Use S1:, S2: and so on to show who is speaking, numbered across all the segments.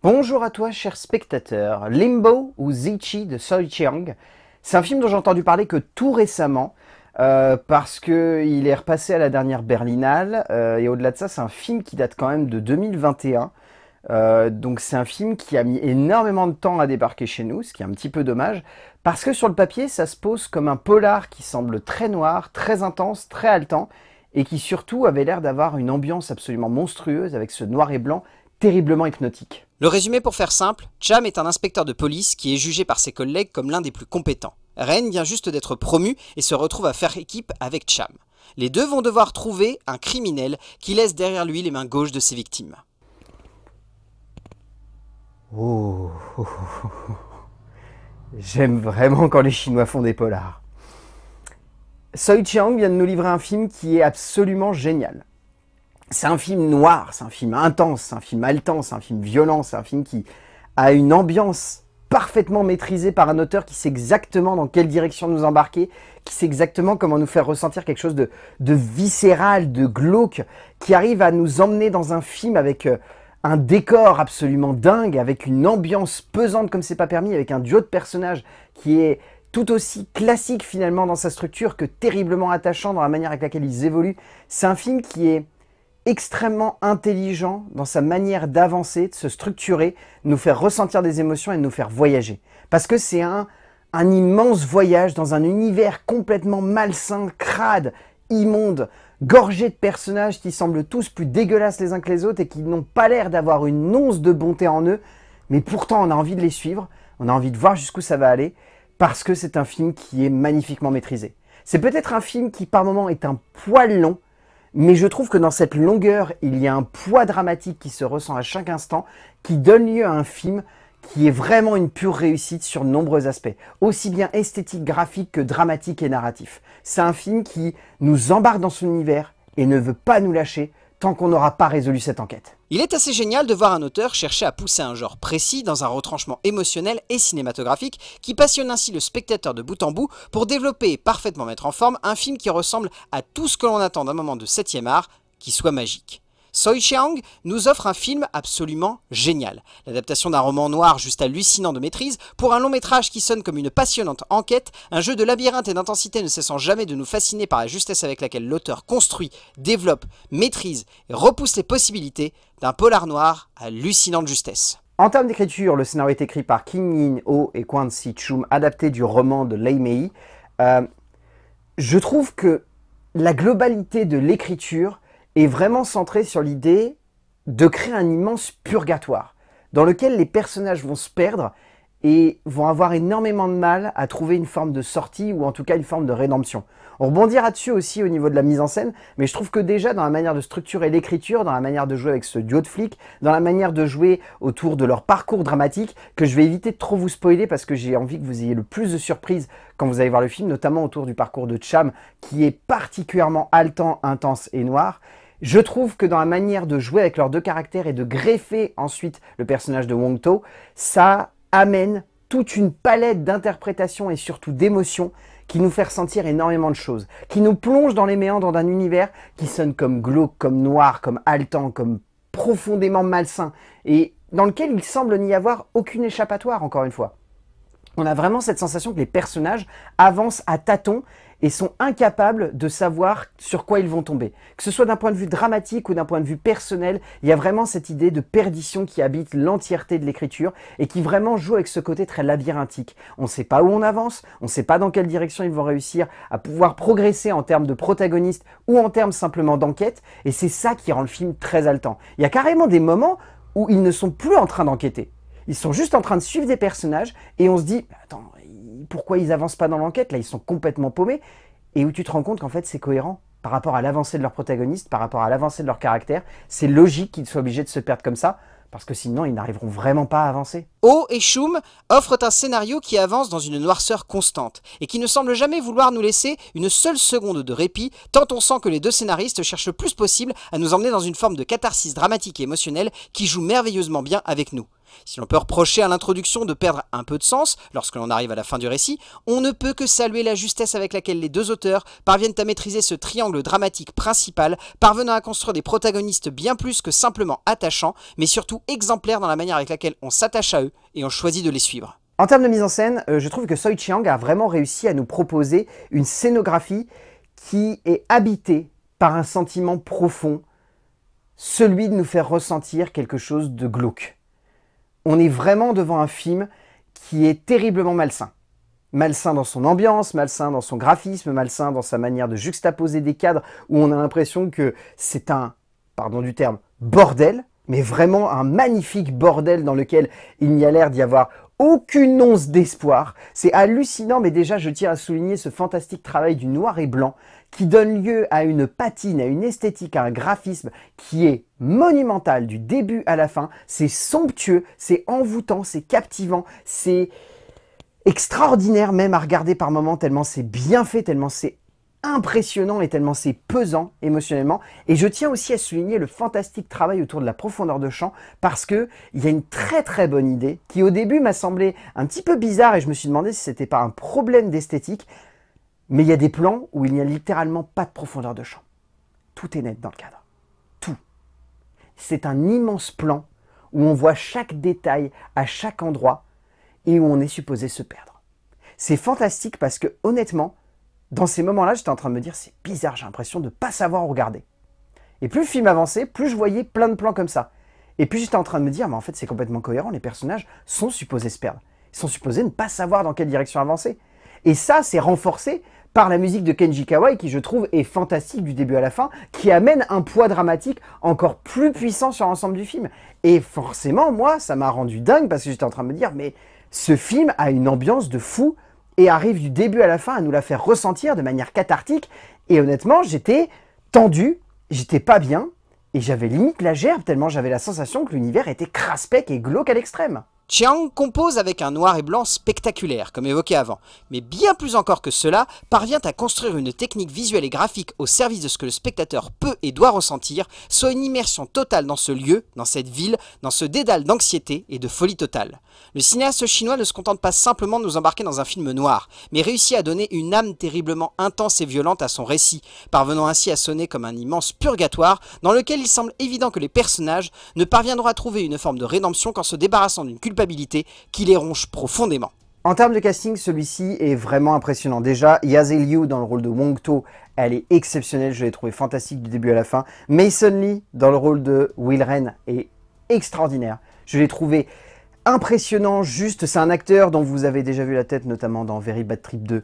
S1: Bonjour à toi, cher spectateur. Limbo ou Zichi de Soi Chiang, c'est un film dont j'ai entendu parler que tout récemment, parce qu'il est repassé à la dernière Berlinale, et au-delà de ça, c'est un film qui date quand même de 2021. Donc c'est un film qui a mis énormément de temps à débarquer chez nous, ce qui est un petit peu dommage, parce que sur le papier, ça se pose comme un polar qui semble très noir, très intense, très haletant, et qui surtout avait l'air d'avoir une ambiance absolument monstrueuse avec ce noir et blanc terriblement hypnotique.
S2: Le résumé pour faire simple, Cham est un inspecteur de police qui est jugé par ses collègues comme l'un des plus compétents. Ren vient juste d'être promu et se retrouve à faire équipe avec Cham. Les deux vont devoir trouver un criminel qui laisse derrière lui les mains gauches de ses victimes.
S1: Oh, j'aime vraiment quand les Chinois font des polars. Soi Chiang vient de nous livrer un film qui est absolument génial. C'est un film noir, c'est un film intense, c'est un film haletant, c'est un film violent, c'est un film qui a une ambiance parfaitement maîtrisée par un auteur qui sait exactement dans quelle direction nous embarquer, qui sait exactement comment nous faire ressentir quelque chose de viscéral, de glauque, qui arrive à nous emmener dans un film avec un décor absolument dingue, avec une ambiance pesante comme c'est pas permis, avec un duo de personnages qui est tout aussi classique finalement dans sa structure que terriblement attachant dans la manière avec laquelle ils évoluent. C'est un film qui est extrêmement intelligent dans sa manière d'avancer, de se structurer, de nous faire ressentir des émotions et de nous faire voyager. Parce que c'est un immense voyage dans un univers complètement malsain, crade, immonde, gorgé de personnages qui semblent tous plus dégueulasses les uns que les autres et qui n'ont pas l'air d'avoir une once de bonté en eux, mais pourtant on a envie de les suivre, on a envie de voir jusqu'où ça va aller, parce que c'est un film qui est magnifiquement maîtrisé. C'est peut-être un film qui par moments est un poil long, mais je trouve que dans cette longueur, il y a un poids dramatique qui se ressent à chaque instant, qui donne lieu à un film qui est vraiment une pure réussite sur de nombreux aspects, aussi bien esthétique, graphique que dramatique et narratif. C'est un film qui nous embarque dans son univers et ne veut pas nous lâcher tant qu'on n'aura pas résolu cette enquête.
S2: Il est assez génial de voir un auteur chercher à pousser un genre précis dans un retranchement émotionnel et cinématographique qui passionne ainsi le spectateur de bout en bout pour développer et parfaitement mettre en forme un film qui ressemble à tout ce que l'on attend d'un moment de 7e art qui soit magique. Soi Chiang nous offre un film absolument génial. L'adaptation d'un roman noir juste hallucinant de maîtrise pour un long métrage qui sonne comme une passionnante enquête, un jeu de labyrinthe et d'intensité ne cessant jamais de nous fasciner par la justesse avec laquelle l'auteur construit, développe, maîtrise et repousse les possibilités d'un polar noir hallucinant de justesse.
S1: En termes d'écriture, le scénario est écrit par Kim Min-ho et Kwon Si-chum, adapté du roman de Lei Mei. Je trouve que la globalité de l'écriture est vraiment centré sur l'idée de créer un immense purgatoire dans lequel les personnages vont se perdre et vont avoir énormément de mal à trouver une forme de sortie ou en tout cas une forme de rédemption. On rebondira dessus aussi au niveau de la mise en scène, mais je trouve que déjà dans la manière de structurer l'écriture, dans la manière de jouer avec ce duo de flics, dans la manière de jouer autour de leur parcours dramatique, que je vais éviter de trop vous spoiler parce que j'ai envie que vous ayez le plus de surprises quand vous allez voir le film, notamment autour du parcours de Cham qui est particulièrement haletant, intense et noir. Je trouve que dans la manière de jouer avec leurs deux caractères et de greffer ensuite le personnage de Wong To, ça amène toute une palette d'interprétations et surtout d'émotions qui nous fait ressentir énormément de choses, qui nous plonge dans les méandres d'un univers qui sonne comme glauque, comme noir, comme haletant, comme profondément malsain et dans lequel il semble n'y avoir aucune échappatoire encore une fois. On a vraiment cette sensation que les personnages avancent à tâtons et sont incapables de savoir sur quoi ils vont tomber. Que ce soit d'un point de vue dramatique ou d'un point de vue personnel, il y a vraiment cette idée de perdition qui habite l'entièreté de l'écriture et qui vraiment joue avec ce côté très labyrinthique. On ne sait pas où on avance, on ne sait pas dans quelle direction ils vont réussir à pouvoir progresser en termes de protagonistes ou en termes simplement d'enquête, et c'est ça qui rend le film très haletant. Il y a carrément des moments où ils ne sont plus en train d'enquêter. Ils sont juste en train de suivre des personnages et on se dit « Attends, pourquoi ils avancent pas dans l'enquête? Là, ils sont complètement paumés. » Et où tu te rends compte qu'en fait, c'est cohérent par rapport à l'avancée de leurs protagonistes, par rapport à l'avancée de leur caractère. C'est logique qu'ils soient obligés de se perdre comme ça parce que sinon, ils n'arriveront vraiment pas à avancer.
S2: Oh et Chum offrent un scénario qui avance dans une noirceur constante et qui ne semble jamais vouloir nous laisser une seule seconde de répit, tant on sent que les deux scénaristes cherchent le plus possible à nous emmener dans une forme de catharsis dramatique et émotionnelle qui joue merveilleusement bien avec nous. Si l'on peut reprocher à l'introduction de perdre un peu de sens lorsque l'on arrive à la fin du récit, on ne peut que saluer la justesse avec laquelle les deux auteurs parviennent à maîtriser ce triangle dramatique principal, parvenant à construire des protagonistes bien plus que simplement attachants, mais surtout exemplaires dans la manière avec laquelle on s'attache à eux et on choisit de les suivre.
S1: En termes de mise en scène, je trouve que Soi Chiang a vraiment réussi à nous proposer une scénographie qui est habitée par un sentiment profond, celui de nous faire ressentir quelque chose de glauque. On est vraiment devant un film qui est terriblement malsain. Malsain dans son ambiance, malsain dans son graphisme, malsain dans sa manière de juxtaposer des cadres où on a l'impression que c'est un, pardon du terme, bordel, mais vraiment un magnifique bordel dans lequel il n'y a l'air d'y avoir aucune once d'espoir. C'est hallucinant, mais déjà je tiens à souligner ce fantastique travail du noir et blanc qui donne lieu à une patine, à une esthétique, à un graphisme qui est monumental du début à la fin. C'est somptueux, c'est envoûtant, c'est captivant, c'est extraordinaire même à regarder par moments tellement c'est bien fait, tellement c'est impressionnant et tellement c'est pesant émotionnellement. Et je tiens aussi à souligner le fantastique travail autour de la profondeur de champ parce que il y a une très bonne idée qui au début m'a semblé un petit peu bizarre et je me suis demandé si c'était pas un problème d'esthétique, mais il y a des plans où il n'y a littéralement pas de profondeur de champ. Tout est net dans le cadre. Tout. C'est un immense plan où on voit chaque détail à chaque endroit et où on est supposé se perdre. C'est fantastique parce que honnêtement, dans ces moments-là, j'étais en train de me dire, c'est bizarre, j'ai l'impression de ne pas savoir où regarder. Et plus le film avançait, plus je voyais plein de plans comme ça. Et puis j'étais en train de me dire, mais en fait c'est complètement cohérent, les personnages sont supposés se perdre. Ils sont supposés ne pas savoir dans quelle direction avancer. Et ça, c'est renforcé par la musique de Kenji Kawai, qui je trouve est fantastique du début à la fin, qui amène un poids dramatique encore plus puissant sur l'ensemble du film. Et forcément, moi, ça m'a rendu dingue, parce que j'étais en train de me dire, mais ce film a une ambiance de fou, et arrive du début à la fin à nous la faire ressentir de manière cathartique. Et honnêtement, j'étais tendu, j'étais pas bien, et j'avais limite la gerbe tellement j'avais la sensation que l'univers était craspec et glauque à l'extrême.
S2: Chiang compose avec un noir et blanc spectaculaire, comme évoqué avant, mais bien plus encore que cela, parvient à construire une technique visuelle et graphique au service de ce que le spectateur peut et doit ressentir, soit une immersion totale dans ce lieu, dans cette ville, dans ce dédale d'anxiété et de folie totale. Le cinéaste chinois ne se contente pas simplement de nous embarquer dans un film noir, mais réussit à donner une âme terriblement intense et violente à son récit, parvenant ainsi à sonner comme un immense purgatoire dans lequel il semble évident que les personnages ne parviendront à trouver une forme de rédemption qu'en se débarrassant d'une culpabilité qui les ronge profondément.
S1: En termes de casting, celui-ci est vraiment impressionnant. Déjà, Yazzie Liu dans le rôle de Wong To, elle est exceptionnelle, je l'ai trouvé fantastique du début à la fin. Mason Lee dans le rôle de Will Ren est extraordinaire. Je l'ai trouvé impressionnant, juste, c'est un acteur dont vous avez déjà vu la tête, notamment dans Very Bad Trip 2,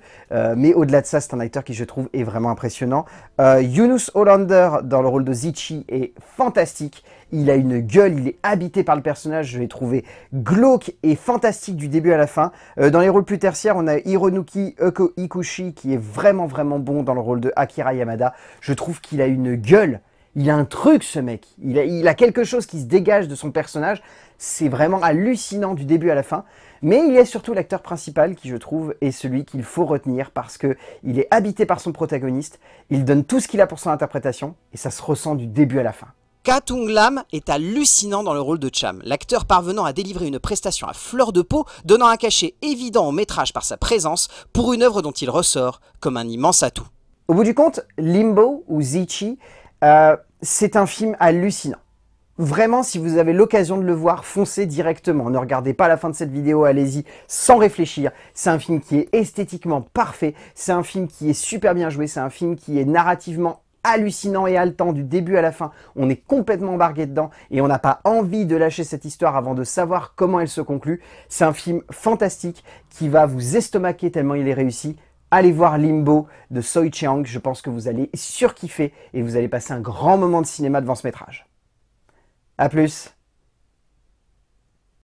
S1: mais au-delà de ça, c'est un acteur qui, je trouve, est vraiment impressionnant. Yunus Hollander, dans le rôle de Zichi, est fantastique. Il a une gueule, il est habité par le personnage, je l'ai trouvé glauque et fantastique du début à la fin. Dans les rôles plus tertiaires, on a Hironuki Ikushi, qui est vraiment bon dans le rôle de Akira Yamada. Je trouve qu'il a une gueule. Il a un truc, ce mec. Il a quelque chose qui se dégage de son personnage. C'est vraiment hallucinant du début à la fin. Mais il y a surtout l'acteur principal qui, je trouve, est celui qu'il faut retenir parce qu'il est habité par son protagoniste. Il donne tout ce qu'il a pour son interprétation et ça se ressent du début à la fin.
S2: Ka Tung Lam est hallucinant dans le rôle de Cham, l'acteur parvenant à délivrer une prestation à fleur de peau, donnant un cachet évident au métrage par sa présence pour une œuvre dont il ressort comme un immense atout.
S1: Au bout du compte, Limbo ou Zichi, c'est un film hallucinant. Vraiment, si vous avez l'occasion de le voir, foncez directement. Ne regardez pas la fin de cette vidéo, allez-y sans réfléchir. C'est un film qui est esthétiquement parfait, c'est un film qui est super bien joué, c'est un film qui est narrativement hallucinant et haletant du début à la fin. On est complètement embarqué dedans et on n'a pas envie de lâcher cette histoire avant de savoir comment elle se conclut. C'est un film fantastique qui va vous estomaquer tellement il est réussi. Allez voir Limbo de Soi Chiang, je pense que vous allez surkiffer et vous allez passer un grand moment de cinéma devant ce métrage. A plus!